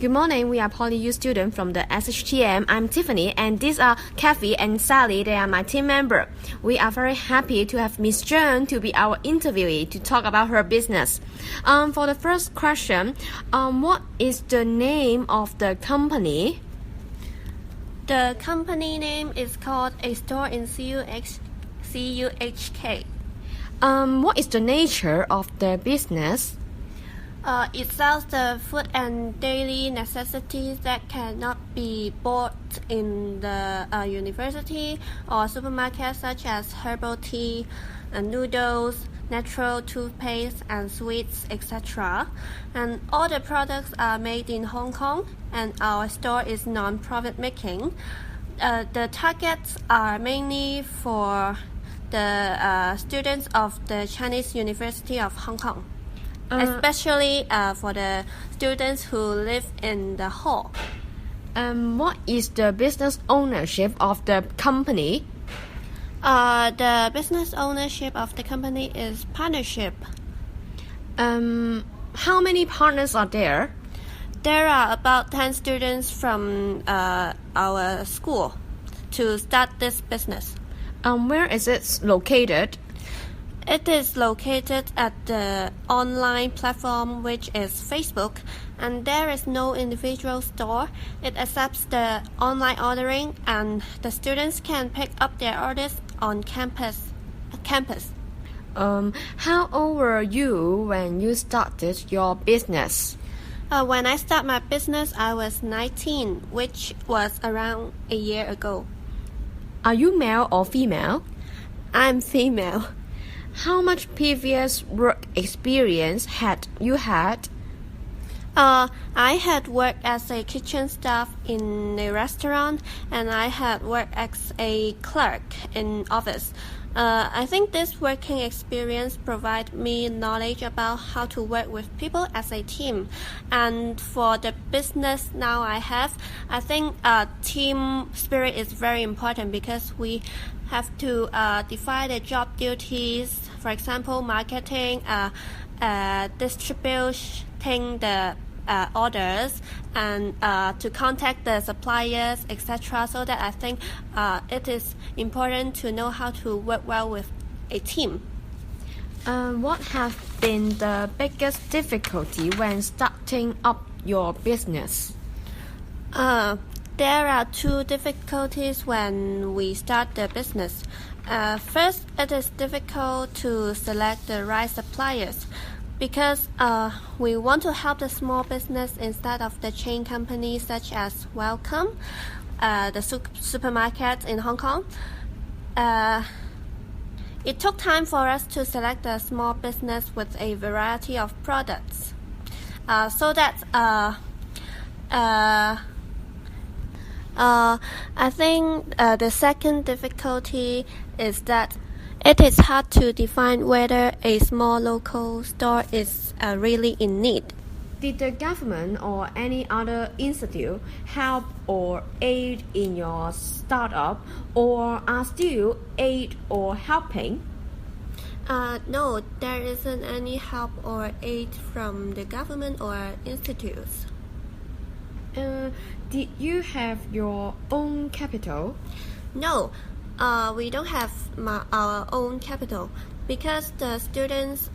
Good morning, we are PolyU students from the SHTM. I'm Tiffany, and these are Cathy and Sally. They are my team member. We are very happy to have Miss Yeung to be our interviewee to talk about her business. For the first question, what is the name of the company? The company name is called A Store in CUHK. What is the nature of the business? It sells the food and daily necessities that cannot be bought in the university or supermarket, such as herbal tea, noodles, natural toothpaste, and sweets, etc. And all the products are made in Hong Kong, and our store is non-profit making. The targets are mainly for the students of the Chinese University of Hong Kong. Especially for the students who live in the hall. What is the business ownership of the company? The business ownership of the company is partnership. How many partners are there? There are about 10 students from our school to start this business. Where is it located? It is located at the online platform, which is Facebook, and there is no individual store. It accepts the online ordering, and the students can pick up their orders on campus. How old were you when you started your business? When I started my business, I was 19, which was around a year ago. Are you male or female? I'm female. How much previous work experience had you had? I had worked as a kitchen staff in a restaurant, and I had worked as a clerk in office. I think this working experience provided me knowledge about how to work with people as a team. And for the business now I think team spirit is very important because we have to define the job duties, for example, marketing, distributing the orders, and to contact the suppliers, etc. So that I think it is important to know how to work well with a team. What have been the biggest difficulty when starting up your business? There are two difficulties when we start the business. First, it is difficult to select the right suppliers because we want to help the small business instead of the chain companies such as Welcome, the supermarket in Hong Kong. It took time for us to select a small business with a variety of products. I think the second difficulty is that it is hard to define whether a small local store is really in need. Did the government or any other institute help or aid in your startup, or are still aid or helping? No, there isn't any help or aid from the government or institutes. Did you have your own capital? No, we don't have our own capital because the students,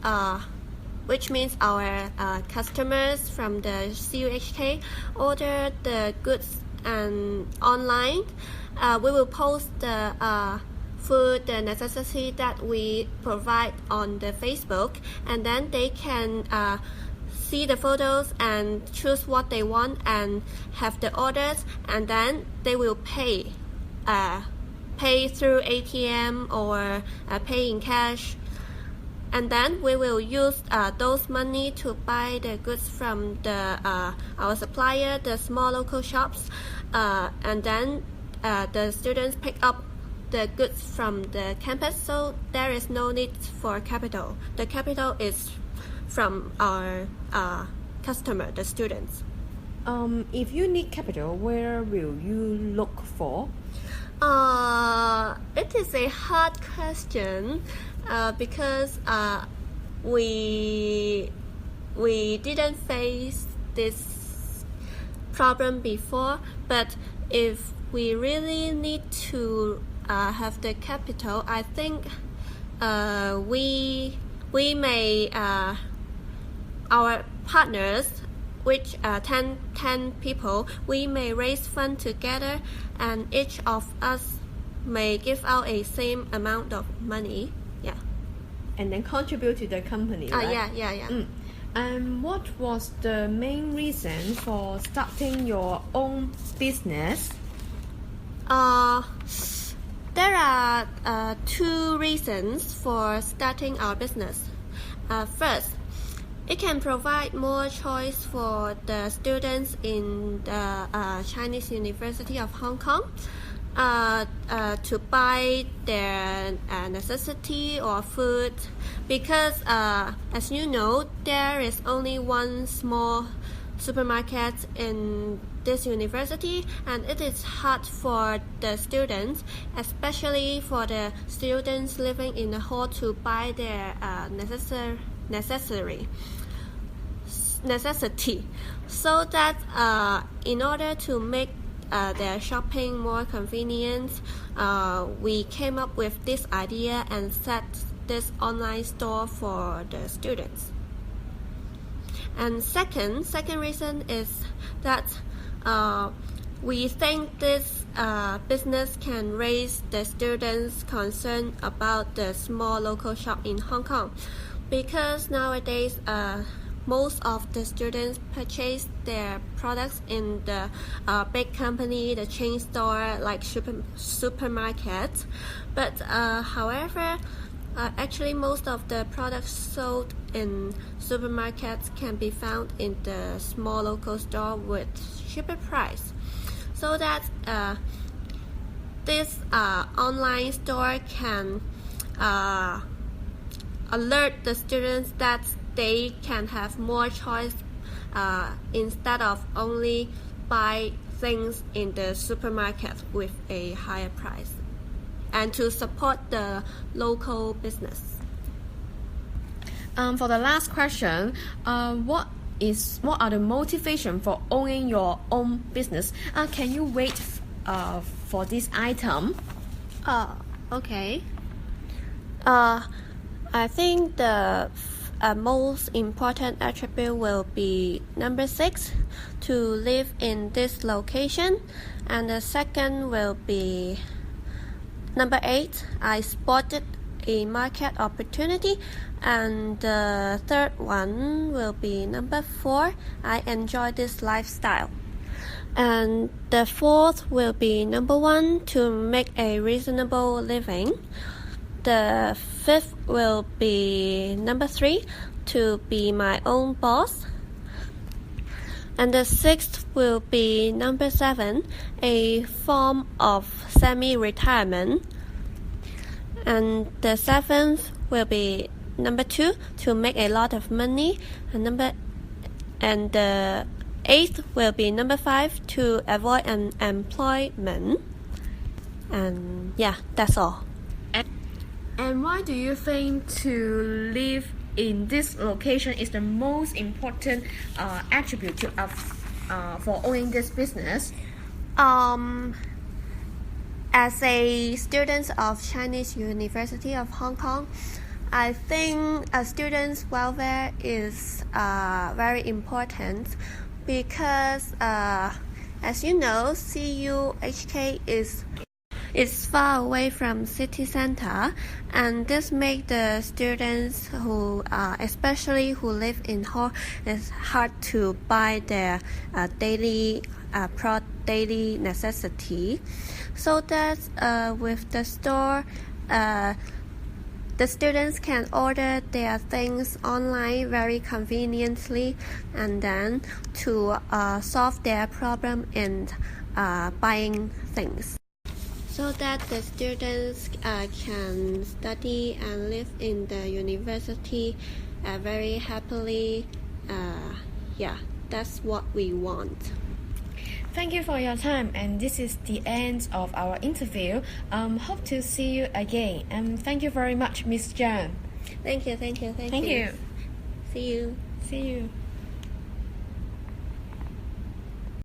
which means our customers from the CUHK, order the goods and online. We will post the food, the necessity that we provide on the Facebook, and then they can see the photos and choose what they want and have the orders, and then they will pay through ATM or pay in cash, and then we will use those money to buy the goods from the our supplier, the small local shops, and then the students pick up the goods from the campus, so there is no need for capital. The capital is from our customer, the students. If you need capital, where will you look for? It is a hard question because we didn't face this problem before, but if we really need to have the capital, I think we may our partners, which 10 people, we may raise funds together, and each of us may give out a same amount of money. Yeah. And then contribute to the company, right? Yeah. And what was the main reason for starting your own business? There are 2 reasons for starting our business. First, it can provide more choice for the students in the Chinese University of Hong Kong to buy their necessity or food, because as you know, there is only one small supermarket in this university, and it is hard for the students, especially for the students living in the hall, to buy their necessity. So that in order to make their shopping more convenient, we came up with this idea and set this online store for the students. And second reason is that we think this business can raise the students' concern about the small local shop in Hong Kong, because nowadays most of the students purchase their products in the big company, the chain store, like supermarkets. But however, actually most of the products sold in supermarkets can be found in the small local store with cheaper price. So that this online store can alert the students that they can have more choice instead of only buy things in the supermarket with a higher price, and to support the local business. For the last question, what are the motivation for owning your own business? Can you wait for this item? Okay. I think the most important attribute will be number 6, to live in this location, and the second will be number 8, I spotted a market opportunity, and the third one will be number 4, I enjoy this lifestyle, and the fourth will be number 1, to make a reasonable living. The fifth will be number 3, to be my own boss. And the sixth will be number 7, a form of semi-retirement. And the seventh will be number 2, to make a lot of money. And the eighth will be number 5, to avoid unemployment. And yeah, that's all. And why do you think to live in this location is the most important attribute for owning this business? As a student of Chinese University of Hong Kong, I think a student's welfare is very important, because as you know, CUHK is far away from city center, and this makes the students who especially who live in hall, it's hard to buy their daily necessity. So that with the store, the students can order their things online very conveniently, and then to solve their problem in buying things, so that the students can study and live in the university very happily. Yeah, that's what we want. Thank you for your time, and this is the end of our interview. Hope to see you again, and thank you very much, Miss Yeung. Thank you. Thank you. See you. See you.